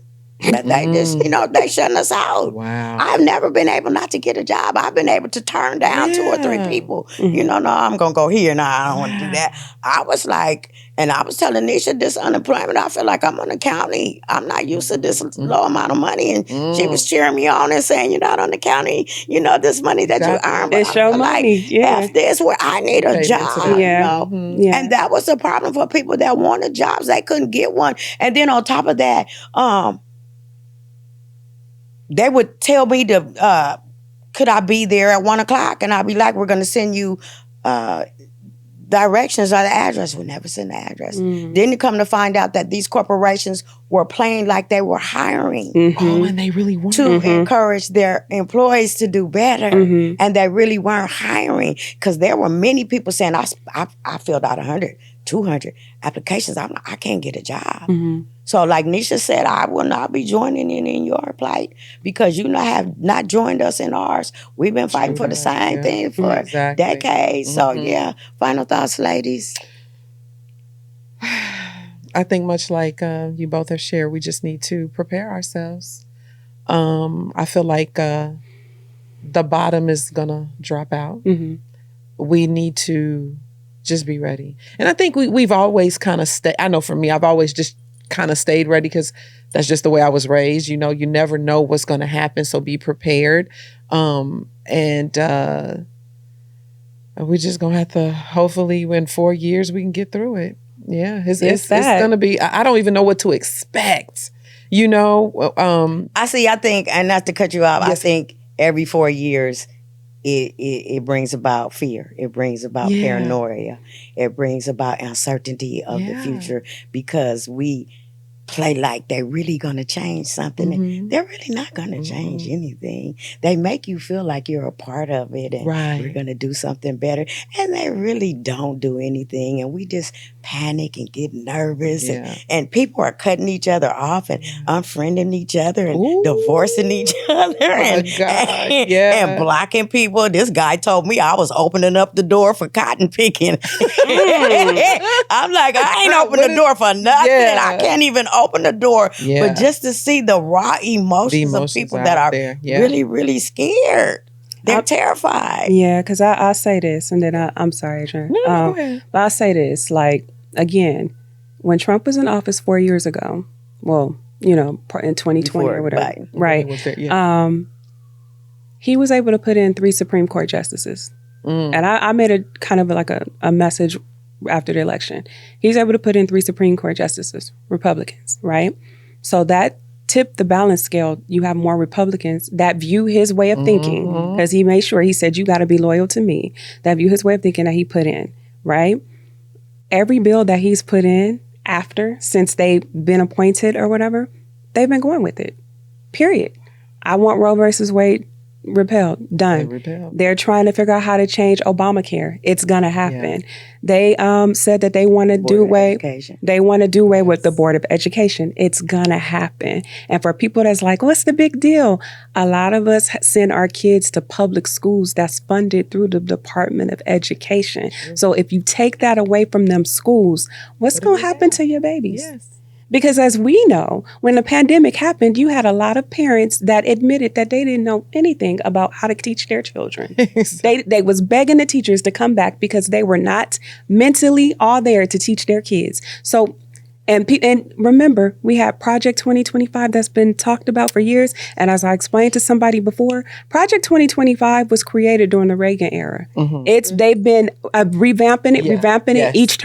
But they just, they shutting us out. Wow. I've never been able not to get a job. I've been able to turn down 2 or 3 people. No, I'm going to go here. No, I don't want to do that. I was like, and I was telling Nisha, this unemployment, I feel like I'm on the county. I'm not used to this low amount of money. And she was cheering me on and saying, you're not on the county. This money that you earn. But it's your money. F this, where I need a job. Yeah. And that was the problem for people that wanted jobs. They couldn't get one. And then on top of that, they would tell me could I be there at 1:00? And I'd be like, we're going to send you directions or the address. We never send the address. Then you come to find out that these corporations were playing like they were hiring. Oh, and they really weren't. To encourage their employees to do better. And they really weren't hiring, because there were many people saying, I filled out 100, 200 applications. I'm like, I can't get a job. So like Nisha said, I will not be joining in your plight, because you have not joined us in ours. We've been fighting for the same thing for decades. So final thoughts, ladies. I think much like you both have shared, we just need to prepare ourselves. I feel like the bottom is going to drop out. We need to just be ready. And I think we've always kind of stayed, I know for me, I've always just kind of stayed ready, because that's just the way I was raised. You never know what's going to happen, so be prepared. And we're just going to have to, hopefully in 4 years, we can get through it. Yeah, it's going to be, I don't even know what to expect, I think, and not to cut you off, I think every 4 years, it brings about fear. It brings about paranoia. It brings about uncertainty of the future, because we play like they're really going to change something. And they're really not going to change anything. They make you feel like you're a part of it, and we're going to do something better. And they really don't do anything. And we just panic and get nervous. And people are cutting each other off and unfriending each other and divorcing each other and blocking people. This guy told me I was opening up the door for cotton picking. I'm like, I ain't opening the door for nothing. I can't even open the door. But just to see the raw emotions of people that are really, really scared. They're terrified. Yeah, because I say this, and then I'm sorry, Adrian. No, go ahead. But I say this, like, again, when Trump was in office 4 years ago, well, in 2020 Before or whatever, Biden. right? Was there, He was able to put in 3 Supreme Court justices. And I made a kind of like a message after the election. He's able to put in 3 Supreme Court justices, Republicans, right? So that tipped the balance scale. You have more Republicans that view his way of thinking, because he made sure, he said, you got to be loyal to me, that view his way of thinking that he put in, right? Every bill that he's put in since they've been appointed or whatever, they've been going with it, period. I want Roe versus Wade repealed, done. They're trying to figure out how to change Obamacare. It's gonna happen. They said that they want to do away. They want to do away with the Board of Education. It's gonna happen. And for people that's like, what's the big deal? A lot of us send our kids to public schools that's funded through the Department of Education. So if you take that away from them schools, what's gonna happen to your babies? Because as we know, when the pandemic happened, you had a lot of parents that admitted that they didn't know anything about how to teach their children. They was begging the teachers to come back because they were not mentally all there to teach their kids. So And remember, we had Project 2025 that's been talked about for years. And as I explained to somebody before, Project 2025 was created during the Reagan era. They've been revamping it each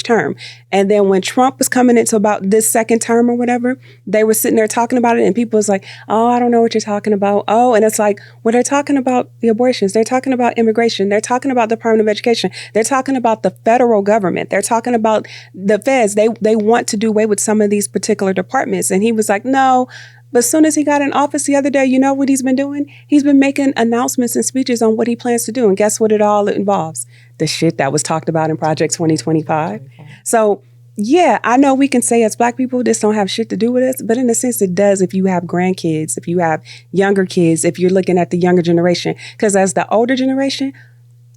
term. And then when Trump was coming into about this second term or whatever, they were sitting there talking about it, and people was like, "Oh, I don't know what you're talking about." Oh, and it's like, well, they're talking about the abortions, they're talking about immigration, they're talking about the Department of Education, they're talking about the federal government, they're talking about the feds. They want to do away with some of these particular departments. And he was like, no. But as soon as he got in office the other day, you know what he's been doing? He's been making announcements and speeches on what he plans to do. And guess what it all involves? The shit that was talked about in Project 2025. So, yeah, I know we can say as Black people, this don't have shit to do with us. But in a sense, it does if you have grandkids, if you have younger kids, if you're looking at the younger generation. Because as the older generation,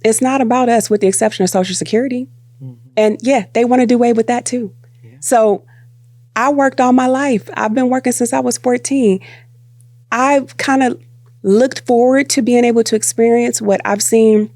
it's not about us with the exception of Social Security. And yeah, they want to do away with that too. So I worked all my life. I've been working since I was 14. I've kind of looked forward to being able to experience what I've seen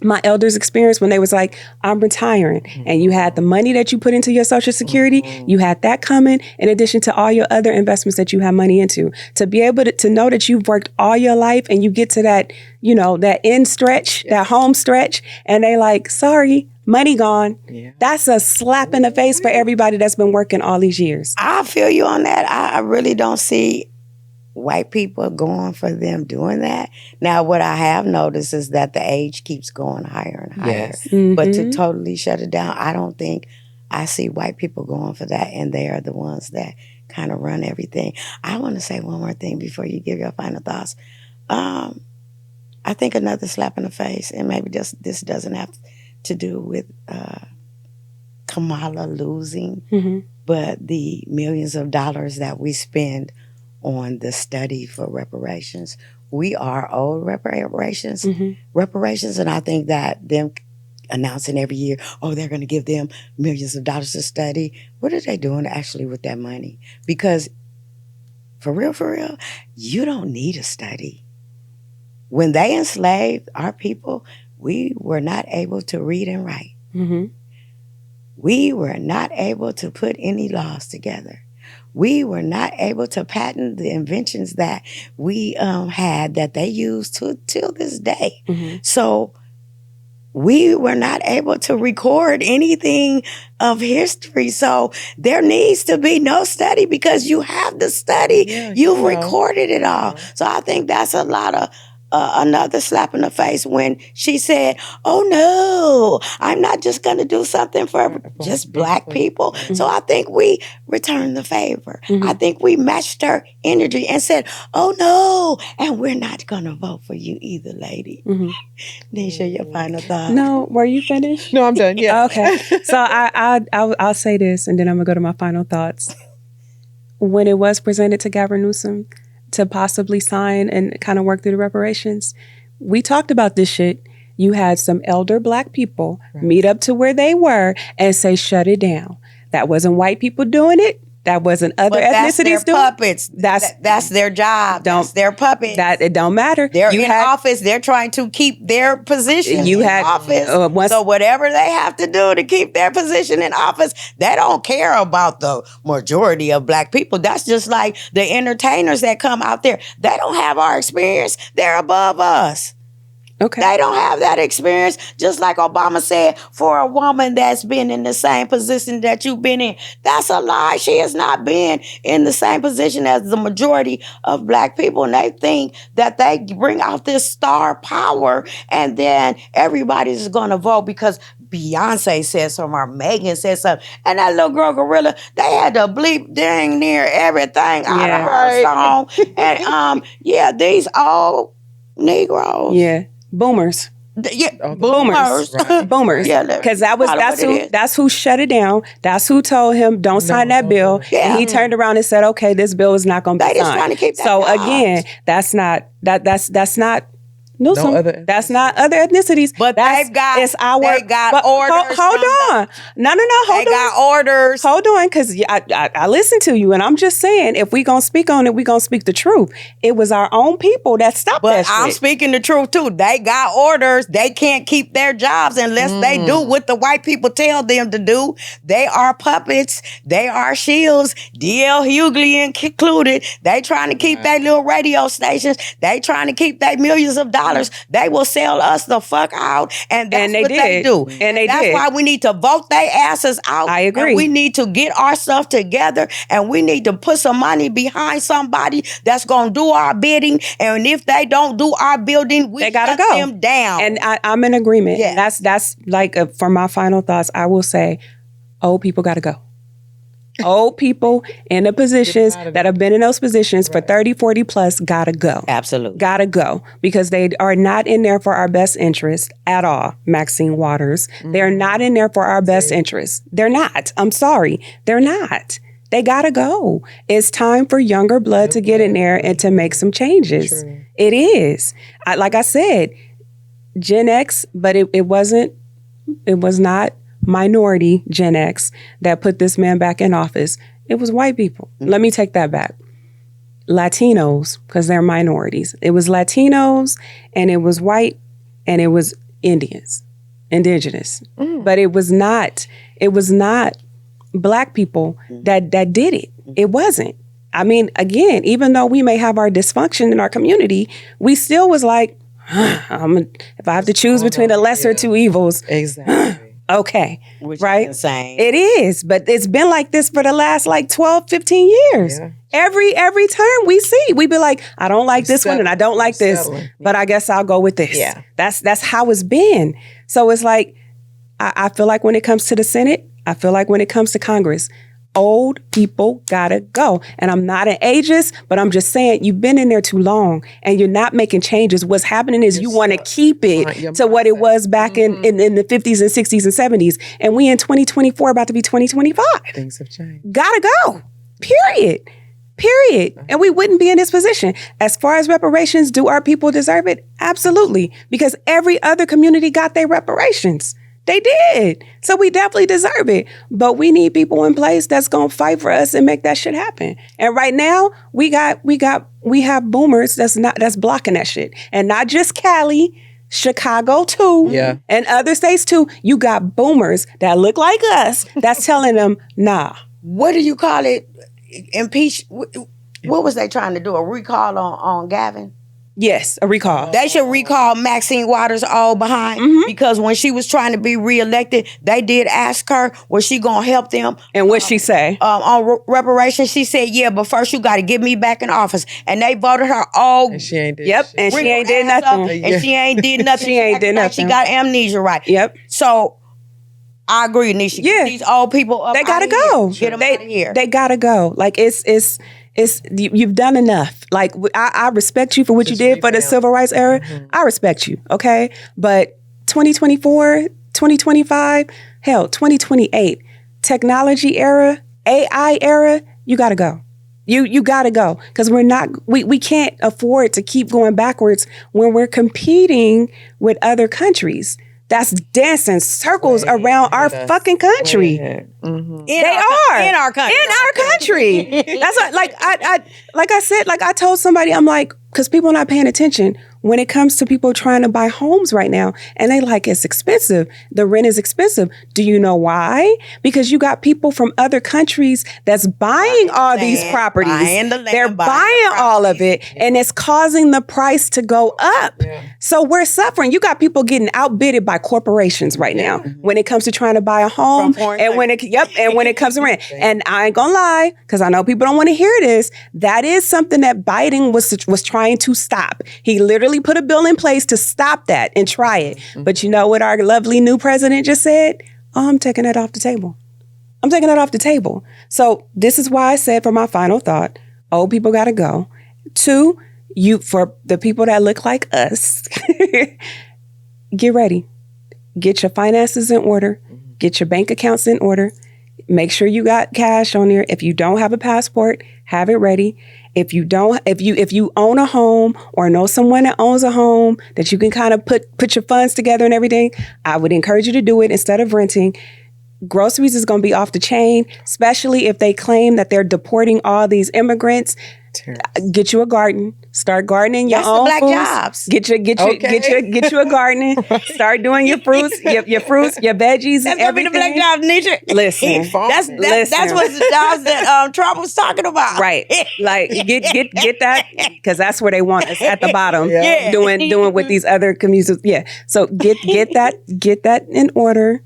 my elders experience when they was like, I'm retiring. And you had the money that you put into your Social Security, you had that coming in addition to all your other investments that you have money into. To be able to know that you've worked all your life and you get to that, you know, that end stretch, that home stretch, and they like, sorry, money gone. That's a slap in the face for everybody that's been working all these years. I feel you on that. I really don't see white people going for them doing that. Now, what I have noticed is that the age keeps going higher and higher. But to totally shut it down, I don't think I see white people going for that, and they are the ones that kind of run everything. I want to say one more thing before you give your final thoughts. I think another slap in the face, and maybe this doesn't have to do with Kamala losing, but the millions of dollars that we spend on the study for reparations. We are owed reparations, and I think that them announcing every year, oh, they're going to give them millions of dollars to study. What are they doing actually with that money? Because for real, you don't need a study. When they enslaved our people, we were not able to read and write. We were not able to put any laws together. We were not able to patent the inventions that we had that they use till this day. So we were not able to record anything of history. So there needs to be no study because you have the study. You've recorded it all. So I think that's a lot of another slap in the face when she said, oh no, I'm not just going to do something for just Black people. So I think we returned the favor. I think we matched her energy and said, oh no, and we're not going to vote for you either, lady. Nisha, your final thought. No, were you finished? No, I'm done. Yeah. Okay. So I'll say this, and then I'm going to go to my final thoughts. When it was presented to Gavin Newsom to possibly sign and kind of work through the reparations, we talked about this shit. You had some elder Black people meet up to where they were and say, shut it down. That wasn't white people doing it. That wasn't other ethnicities doing puppets. That's their job. That's their puppets. That it don't matter. They're in office. They're trying to keep their position in office. So whatever they have to do to keep their position in office, they don't care about the majority of Black people. That's just like the entertainers that come out there. They don't have our experience. They're above us. Okay. They don't have that experience. Just like Obama said, for a woman that's been in the same position that you've been in, that's a lie. She has not been in the same position as the majority of Black people. And they think that they bring out this star power and then everybody's going to vote because Beyonce said something or Megan said something. And that little girl Gorilla, they had to bleep dang near everything out of her song. And these old Negroes. Yeah. Boomers. Boomers. Right. Boomers. Because that's who shut it down. That's who told him don't sign that bill. And he turned around and said, okay, this bill is not going to be signed. Trying to keep that again, that's not No, No other that's not other ethnicities. But that's, they got it's our, orders. Hold on. No, hold on. They got orders. Hold on, because I listen to you, and I'm just saying, if we gonna speak on it, we gonna speak the truth. It was our own people that stopped that shit. I'm speaking the truth too. They got orders. They can't keep their jobs unless they do what the white people tell them to do. They are puppets. They are shields. D.L. Hughley included. They trying to keep their little radio stations. They trying to keep their millions of dollars. They will sell us the fuck out, and that's what they do. And that's why we need to vote their asses out. I agree. And we need to get our stuff together, and we need to put some money behind somebody that's gonna do our bidding. And if they don't do our building, we gotta shut go. them down. And I'm in agreement. Yeah. That's like for my final thoughts. I will say, old people gotta go. Old people in the positions that have been in those positions for 30, 40 plus gotta go. Absolutely. Gotta go. Because they are not in there for our best interest at all, Maxine Waters. They're not in there for our best interest. They're not. I'm sorry. They're not. They gotta go. It's time for younger blood to get in there and to make some changes. True. It is. Like I said, Gen X, but it was not minority Gen X that put this man back in office. It was white people. Let me take that back. Latinos, because they're minorities. It was Latinos, and it was white, and it was indigenous. But it was not Black people that did it. It wasn't. I mean, again, even though we may have our dysfunction in our community, we still was like, if I have to choose between the lesser two evils, Exactly. okay, Which right? is insane. It is, but it's been like this for the last 12, 15 years. Yeah. Every turn we be like, I don't like this one and I don't like this, settling. but I guess I'll go with this. Yeah. That's how it's been. So it's like, I feel like when it comes to the Senate, I feel like when it comes to Congress, old people gotta go. And I'm not an ageist, but I'm just saying you've been in there too long and you're not making changes. What's happening is you want to keep it to what it was back in the 50s and 60s and 70s. And we in 2024 about to be 2025. Things have changed. Gotta go. Period. And we wouldn't be in this position. As far as reparations, do our people deserve it? Absolutely. Because every other community got their reparations. They did. So we definitely deserve it. But we need people in place that's going to fight for us and make that shit happen. And right now, we have boomers that's blocking that shit. And not just Cali, Chicago too. Yeah. And other states too. You got boomers that look like us that's telling them, nah. What do you call it? Impeach. What was they trying to do? A recall on Gavin? Yes, a recall. They should recall Maxine Waters all behind because when she was trying to be reelected, they did ask her, was she going to help them? And what'd she say? On reparations, she said, yeah, but first you got to get me back in office. And they voted her all. And she ain't did Yep, shit. and she ain't did ass up, nothing. and she ain't did nothing. She ain't did Like she nothing. got amnesia right. Yep. So I agree, Nisha. Yeah. Get these old people up. They gotta outta here. go. Get them out of here. They gotta go. Like it's you've done enough. Like I respect you for what Just you did for the revamp. civil rights era. I respect you. Okay, but 2024, 2025, hell, 2028, technology era, AI era, you gotta go. You gotta go because we can't afford to keep going backwards when we're competing with other countries. That's dancing circles around our fucking country. Mm-hmm. In our country. That's what, I told somebody, I'm like, because people are not paying attention when it comes to people trying to buy homes right now, and they like, it's expensive. The rent is expensive. Do you know why? Because you got people from other countries that's buying all these properties. buying the land, They're buying buying the all of it, and it's causing the price to go up. Yeah. So we're suffering. You got people getting outbidded by corporations right now when it comes to trying to buy a home, From foreign and when it comes to rent. And I ain't gonna lie, because I know people don't want to hear this. That is something that Biden was trying to stop. He literally put a bill in place to stop that and try it. But you know what our lovely new president just said? Oh, I'm taking that off the table. I'm taking that off the table. So this is why I said for my final thought, old people gotta go. 2, for the people that look like us, get ready. Get your finances in order. Get your bank accounts in order. Make sure you got cash on there. If you don't have a passport, have it ready. If you don't, if you own a home or know someone that owns a home that you can kind of put your funds together and everything, I would encourage you to do it instead of renting. Groceries is going to be off the chain, especially if they claim that they're deporting all these immigrants. Get you a garden. Start gardening your own black foods. jobs. Get you a garden. Start doing your fruits, your veggies, That's and gonna be the everything. black jobs, Nisha. Listen, That's what the jobs that Trump was talking about. right. Like get that, because that's where they want us, at the bottom. Yeah. Doing with these other communities. Yeah. So get that in order.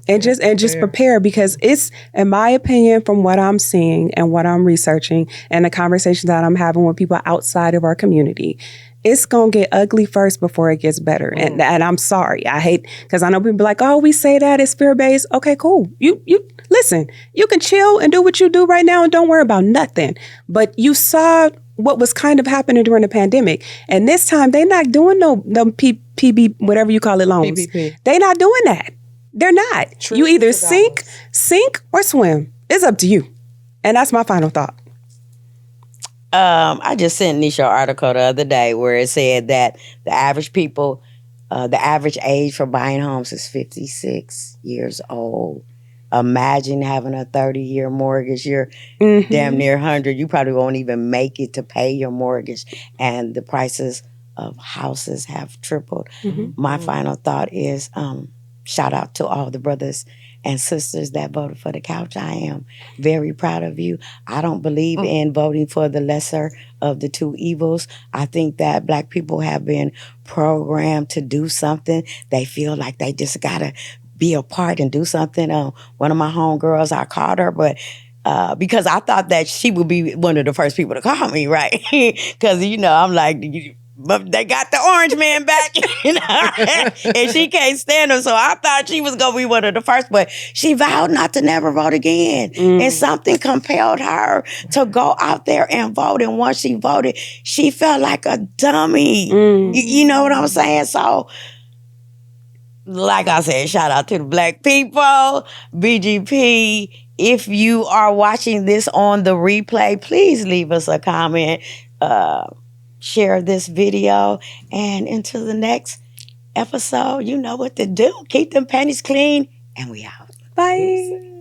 And just prepare, because it's, in my opinion, from what I'm seeing and what I'm researching and the conversations that I'm having with people outside of our community, it's gonna get ugly first before it gets better. And I'm sorry, I hate, because I know people be like, oh, we say that it's fear-based. Okay, cool. You listen, you can chill and do what you do right now and don't worry about nothing. But you saw what was kind of happening during the pandemic, and this time they not doing no PB, whatever you call it, loans. PPP. They not doing that. They're not. True You either $100. sink or swim. It's up to you. And that's my final thought. I just sent Nisha an article the other day where it said that the average age for buying homes is 56 years old. Imagine having a 30-year mortgage. You're damn near 100. You probably won't even make it to pay your mortgage. And the prices of houses have tripled. My final thought is, shout out to all the brothers and sisters that voted for the couch. I am very proud of you. I don't believe in voting for the lesser of the two evils. I think that Black people have been programmed to do something. They feel like they just gotta be a part and do something. One of my homegirls, I called her, but because I thought that she would be one of the first people to call me, right? Because, I'm like, but they got the orange man back, and she can't stand him. So I thought she was going to be one of the first, but she vowed not to never vote again. And something compelled her to go out there and vote. And once she voted, she felt like a dummy. You know what I'm saying? So, like I said, shout out to the Black people, BGP. If you are watching this on the replay, please leave us a comment. Share this video, and until the next episode, you know what to do. Keep them panties clean, and we out. Bye.